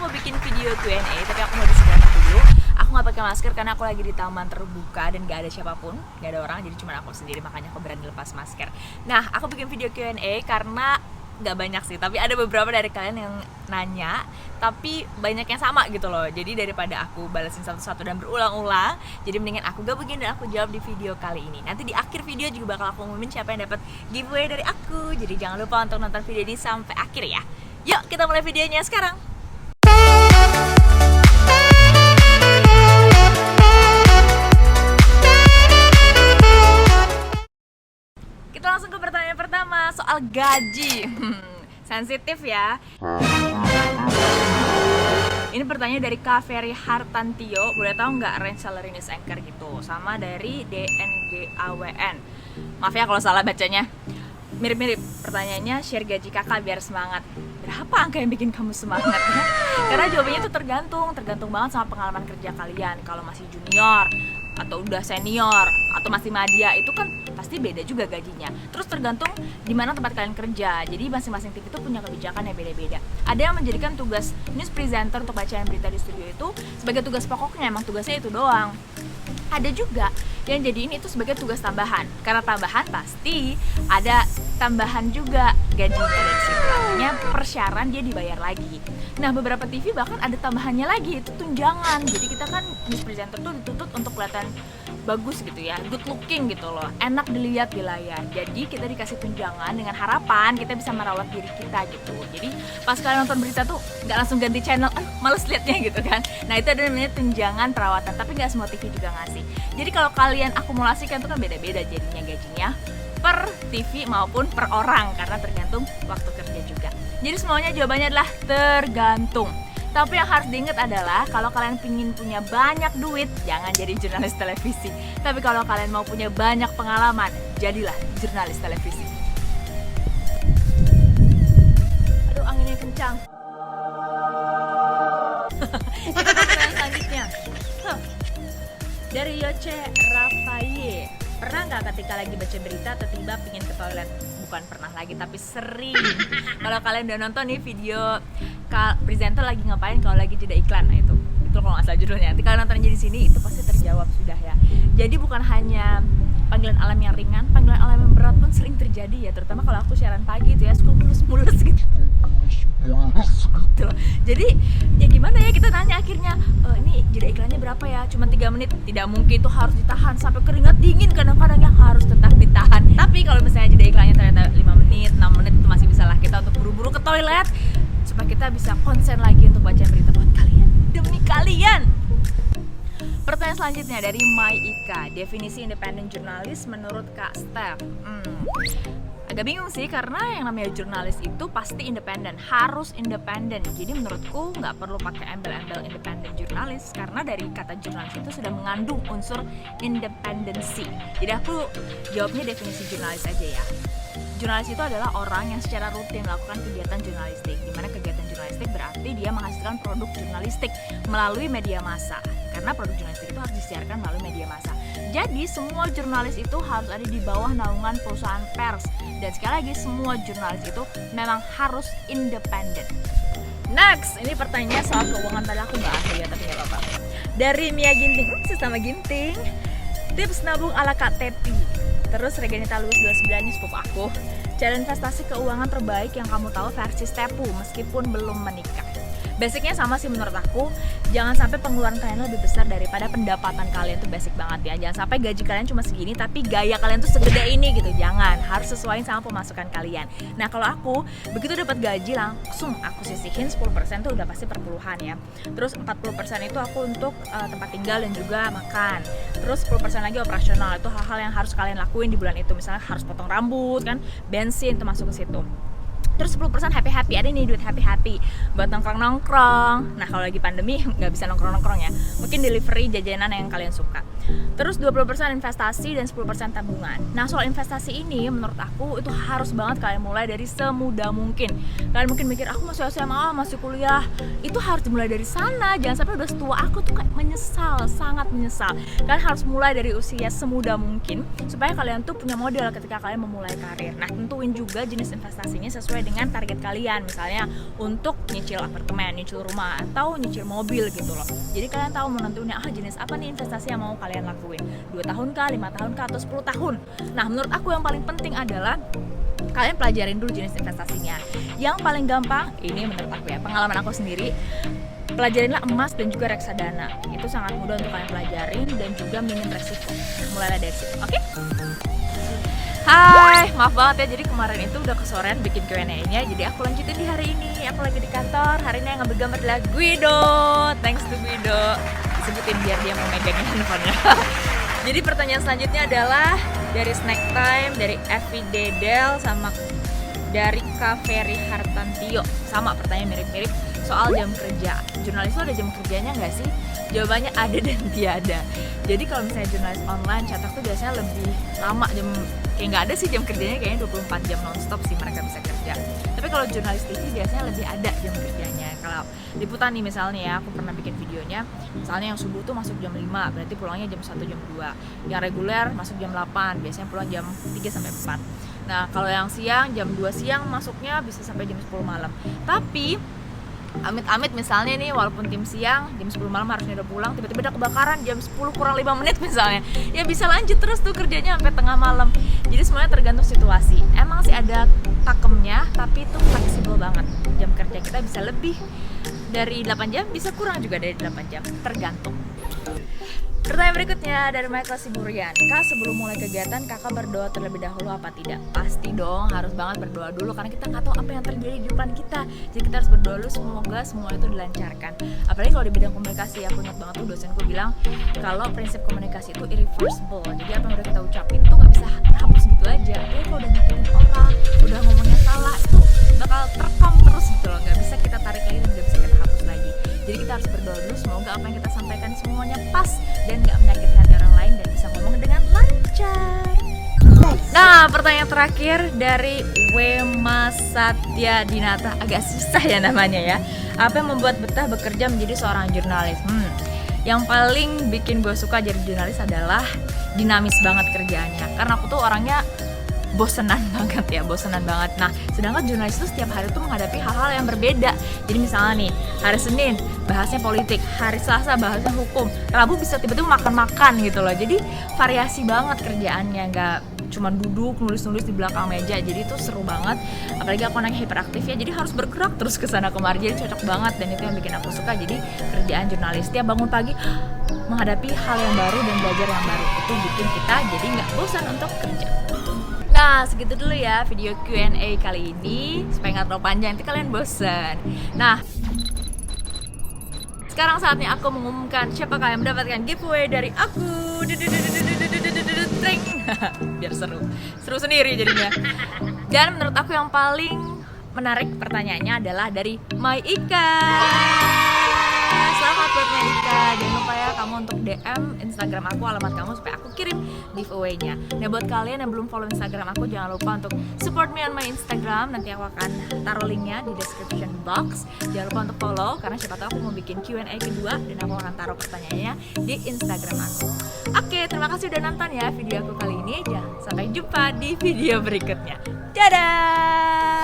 mau bikin video Q&A, tapi aku mau disclaimer dulu. Aku nggak pakai masker karena aku lagi di taman terbuka dan gak ada siapapun, gak ada orang, jadi cuma aku sendiri, makanya aku berani lepas masker. Nah, aku bikin video Q&A karena gak banyak sih, tapi ada beberapa dari kalian yang nanya, tapi banyak yang sama gitu loh. Jadi daripada aku balesin satu-satu dan berulang-ulang, jadi mendingan aku gabungin dan aku jawab di video kali ini. Nanti di akhir video juga bakal aku umumin siapa yang dapat giveaway dari aku. Jadi jangan lupa untuk nonton video ini sampai akhir ya. Yuk kita mulai videonya sekarang. Kita langsung ke pertanyaan pertama soal gaji. Sensitif ya. Ini pertanyaan dari Kak Ferry Hartantio. Boleh tahu nggak range salary news anchor gitu? Sama dari DNGAWN. Maaf ya kalau salah bacanya. Mirip-mirip pertanyaannya, share gaji kakak biar semangat. Berapa angka yang bikin kamu semangat ya? Karena jawabannya itu tergantung banget sama pengalaman kerja kalian. Kalau masih junior atau udah senior atau masih media, itu kan pasti beda juga gajinya. Terus tergantung di mana tempat kalian kerja. Jadi masing-masing tim itu punya kebijakan yang beda-beda. Ada yang menjadikan tugas news presenter untuk bacain berita di studio itu sebagai tugas pokoknya, emang tugasnya itu doang. Ada juga yang jadiin itu sebagai tugas tambahan. Karena tambahan pasti ada tambahan juga gajinya dari situ. Artinya per siaran dia dibayar lagi. Nah, beberapa TV bahkan ada tambahannya lagi, itu tunjangan. Jadi kita kan news presenter tuh dituntut untuk kelihatan bagus gitu ya, good looking gitu loh, enak dilihat di layar. Jadi kita dikasih tunjangan dengan harapan kita bisa merawat diri kita gitu. Jadi pas kalian nonton berita tuh nggak langsung ganti channel, males liatnya gitu kan. Nah itu ada namanya tunjangan perawatan, tapi nggak semua TV juga ngasih. Jadi kalau kalian akumulasikan tuh kan beda-beda jadinya gajinya per TV maupun per orang, karena tergantung waktu kerja juga. Jadi semuanya jawabannya adalah tergantung. Tapi yang harus diingat adalah kalau kalian ingin punya banyak duit, jangan jadi jurnalis televisi. Tapi kalau kalian mau punya banyak pengalaman, jadilah jurnalis televisi. Aduh, anginnya kencang. Kita ke pertanyaan selanjutnya. Dari Yoce Rafaye. Pernah nggak ketika lagi baca berita tiba-tiba pingin ke toilet? Bukan pernah lagi, tapi sering. Kalau kalian udah nonton nih video presenter lagi ngapain kalau lagi jeda iklan, nah itu kalau nggak salah judulnya. Nanti kalian nonton aja di sini, itu pasti terjawab sudah ya. Jadi bukan hanya panggilan alam yang ringan, panggilan alam yang berat pun sering terjadi ya. Terutama kalau aku siaran pagi itu ya, suka mulus-mulus gitu. Jadi ya gimana ya, kita tanya akhirnya, ini jeda iklannya berapa ya? Cuma 3 menit. Tidak mungkin, itu harus ditahan sampai keringat dingin, kadang-kadang yang harus tetap ditahan. Tapi kalau misalnya jeda iklannya ternyata 5 menit, 6 menit, itu masih bisa lah kita untuk buru-buru ke toilet supaya kita bisa konsen lagi untuk baca berita buat kalian, demi kalian. Pertanyaan selanjutnya dari Mai Ika. Definisi independent jurnalis menurut Kak Steph. Agak bingung sih, karena yang namanya jurnalis itu pasti independen, harus independen. Jadi menurutku nggak perlu pakai embel-embel independen jurnalis, karena dari kata jurnalis itu sudah mengandung unsur independensi. Jadi aku jawabnya definisi jurnalis aja ya. Jurnalis itu adalah orang yang secara rutin melakukan kegiatan jurnalistik, di mana kegiatan jurnalistik berarti dia menghasilkan produk jurnalistik melalui media massa. Karena produk jurnalistik itu harus disiarkan melalui media massa. Jadi semua jurnalis itu harus ada di bawah naungan perusahaan pers. Dan sekali lagi, semua jurnalis itu memang harus independen. Next, ini pertanyaan soal keuangan, tadi aku nggak ahli ya, tapi nggak apa-apa. Dari Mia Ginting, sesama Ginting. Tips nabung ala Kak Tepi. Terus Reganita Lulus 29, ini sepupu aku. Cara investasi keuangan terbaik yang kamu tahu versi Stepu meskipun belum menikah. Basicnya sama sih menurut aku. Jangan sampai pengeluaran kalian lebih besar daripada pendapatan kalian, tuh basic banget ya. Jangan sampai gaji kalian cuma segini tapi gaya kalian tuh segede ini gitu. Jangan, harus sesuaiin sama pemasukan kalian. Nah kalau aku, begitu dapat gaji langsung aku sisihin 10% tuh udah pasti perpuluhan ya. Terus 40% itu aku untuk tempat tinggal dan juga makan. Terus 10% lagi operasional, itu hal-hal yang harus kalian lakuin di bulan itu. Misalnya harus potong rambut kan, bensin itu masuk ke situ. Terus 10% happy-happy, ada nih duit happy-happy buat nongkrong-nongkrong. Nah kalau lagi pandemi nggak bisa nongkrong-nongkrong ya, mungkin delivery jajanan yang kalian suka. Terus 20% investasi dan 10% tabungan. Nah, soal investasi ini menurut aku itu harus banget kalian mulai dari semuda mungkin. Kalian mungkin mikir aku masih SMA, masih kuliah. Itu harus dimulai dari sana. Jangan sampai udah setua aku tuh kayak menyesal, sangat menyesal. Kalian harus mulai dari usia semuda mungkin supaya kalian tuh punya modal ketika kalian memulai karir. Nah, tentuin juga jenis investasinya sesuai dengan target kalian. Misalnya untuk nyicil apartemen, nyicil rumah, atau nyicil mobil gitu loh. Jadi kalian tahu menentunya jenis apa nih investasi yang mau kalian lakuin. 2 tahun kah, 5 tahun kah, atau 10 tahun. Nah, menurut aku yang paling penting adalah kalian pelajarin dulu jenis investasinya. Yang paling gampang, ini menurut aku ya, pengalaman aku sendiri, pelajarinlah emas dan juga reksadana. Itu sangat mudah untuk kalian pelajarin dan juga minim resiko. Mulailah dari situ, oke? Hai, maaf banget ya, jadi kemarin itu udah kesorean bikin Q&A-nya. Jadi aku lanjutin di hari ini. Aku lagi di kantor, hari ini yang ngambil gambar adalah Guido. Thanks to Guido. Sebutin biar dia mau megangin handphonenya. Jadi pertanyaan selanjutnya adalah dari Snack Time, dari Evi Dedel, sama dari Kaveri Hartantio. Sama, pertanyaan mirip-mirip soal jam kerja. Jurnalis itu ada jam kerjanya nggak sih? Jawabannya ada dan tiada. Jadi kalau misalnya jurnalis online cetak tuh biasanya lebih lama, kayak nggak ada sih jam kerjanya, kayaknya 24 jam nonstop sih mereka bisa kerja. Tapi kalau jurnalis TV biasanya lebih ada jam kerjanya. Kalau liputan nih misalnya ya, aku pernah bikin videonya, misalnya yang subuh tuh masuk jam 5, berarti pulangnya jam 1, jam 2. Yang reguler masuk jam 8, biasanya pulang jam 3 sampai 4. Nah, kalau yang siang, jam 2 siang masuknya bisa sampai jam 10 malam. Tapi amit-amit misalnya nih, walaupun tim siang, jam 10 malam harusnya udah pulang, tiba-tiba ada kebakaran jam 10 kurang 5 menit misalnya, ya bisa lanjut terus tuh kerjanya sampai tengah malam. Jadi semuanya tergantung situasi. Emang sih ada pakemnya, tapi itu fleksibel banget. Jam kerja kita bisa lebih dari 8 jam, bisa kurang juga dari 8 jam, tergantung. Pertanyaan berikutnya dari Michael Siburian. Kak, sebelum mulai kegiatan kakak berdoa terlebih dahulu apa tidak? Pasti dong, harus banget berdoa dulu karena kita nggak tahu apa yang terjadi di depan kita. Jadi kita harus berdoa dulu, semoga semua itu dilancarkan. Apalagi kalau di bidang komunikasi, aku ingat banget tuh dosenku bilang kalau prinsip komunikasi itu irreversible. Jadi apa yang udah kita ucapin tuh nggak bisa hapus gitu aja. Jadi kalau udah nyakitin orang, udah ngomongnya salah, itu bakal terekam terus gitu loh. Nggak bisa kita tarik lagi dan nggak bisa kita hapus lagi. Jadi kita harus berdoa dulu, semoga apa yang kita sampaikan semuanya pas dan gak menyakiti hati orang lain dan bisa ngomong dengan lancar. Nah, pertanyaan terakhir dari Wema Satya Dinata, agak susah ya namanya ya. Apa yang membuat betah bekerja menjadi seorang jurnalis? Yang paling bikin gue suka jadi jurnalis adalah dinamis banget kerjaannya. Karena aku tuh orangnya bosenan banget. Nah, sedangkan jurnalis itu setiap hari tuh menghadapi hal-hal yang berbeda. Jadi misalnya nih, hari Senin bahasnya politik, hari Selasa bahasnya hukum, Rabu bisa tiba-tiba makan-makan gitu loh. Jadi variasi banget kerjaannya, nggak cuma duduk nulis-nulis di belakang meja. Jadi itu seru banget. Apalagi aku anaknya hiperaktif ya, jadi harus bergerak terus ke sana kemari. Jadi cocok banget dan itu yang bikin aku suka. Jadi kerjaan jurnalis, tiap bangun pagi menghadapi hal yang baru dan belajar yang baru, itu bikin kita jadi nggak bosan untuk kerja. Nah, segitu dulu ya video Q&A kali ini, supaya nggak terlalu panjang, nanti kalian bosan. Nah, sekarang saatnya aku mengumumkan siapakah yang mendapatkan giveaway dari aku. Biar seru sendiri jadinya. Dan menurut aku yang paling menarik pertanyaannya adalah dari Mai Ika. Selamat buat Mai Ika. Jangan lupa ya kamu untuk DM Instagram aku, alamat kamu, supaya aku kirim giveaway-nya. Nah, buat kalian yang belum follow Instagram aku, jangan lupa untuk support me on my Instagram. Nanti aku akan taruh linknya di description box. Jangan lupa untuk follow, karena siapa tahu aku mau bikin Q&A kedua dan aku akan taruh pertanyaannya di Instagram aku. Oke, terima kasih udah nonton ya video aku kali ini. Sampai jumpa di video berikutnya. Dadah!